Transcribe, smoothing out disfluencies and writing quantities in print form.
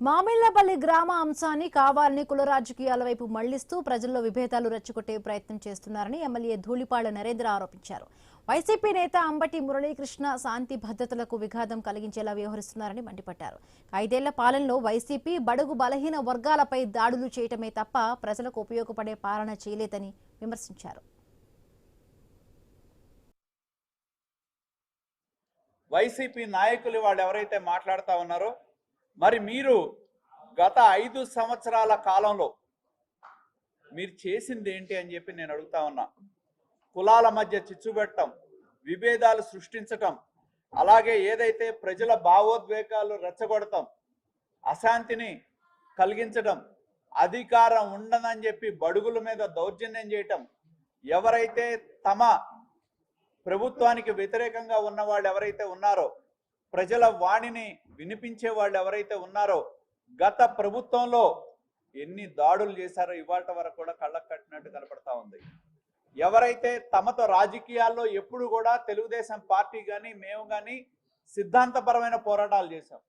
మామిళ్లపల్లి గ్రామ అంశాన్ని కావాలని కుల రాజకీయాల వైపు మళ్లిస్తూ ప్రజల్లో విభేదాలు రెచ్చగొట్టే ప్రయత్నం చేస్తున్నారని ఎమ్మెల్యే ధూళిపాళ్ల నరేంద్ర ఆరోపించారు. వైసీపీ నేత అంబటి మురళీకృష్ణ శాంతి భద్రతలకు విఘాతం కలిగించేలా వ్యవహరిస్తున్నారని మండిపడ్డారు. 5 ఏళ్ల పాలనలో వైసీపీ బడుగు బలహీన వర్గాలపై దాడులు చేయటమే తప్ప ప్రజలకు ఉపయోగపడే పాలన చేయలేదని విమర్శించారు. వైసీపీ నాయకులు వాళ్ళు ఎవరైతే మాట్లాడుతూ ఉన్నారో మరి మీరు గత 5 సంవత్సరాల కాలంలో మీరు చేసింది ఏంటి అని చెప్పి నేను అడుగుతా ఉన్నా. కులాల మధ్య చిచ్చుబెట్టడం, విభేదాలు సృష్టించటం, అలాగే ఏదైతే ప్రజల భావోద్వేగాలు రెచ్చగొడటం, అశాంతిని కలిగించడం, అధికారం ఉండదని చెప్పి బడుగుల మీద దౌర్జన్యం చేయటం, ఎవరైతే తమ ప్రభుత్వానికి వ్యతిరేకంగా ఉన్న వాళ్ళు ఎవరైతే ఉన్నారో, ప్రజల వాణిని వినిపించే వాళ్ళు ఎవరైతే ఉన్నారో, గత ప్రభుత్వంలో ఎన్ని దాడులు చేశారో ఇవాళ వరకు కూడా కళ్ళకు కట్టినట్టు కనపడతా ఉంది. ఎవరైతే తమతో రాజకీయాల్లో ఎప్పుడు కూడా తెలుగుదేశం పార్టీ కానీ మేము కానీ సిద్ధాంతపరమైన పోరాటాలు చేశాం.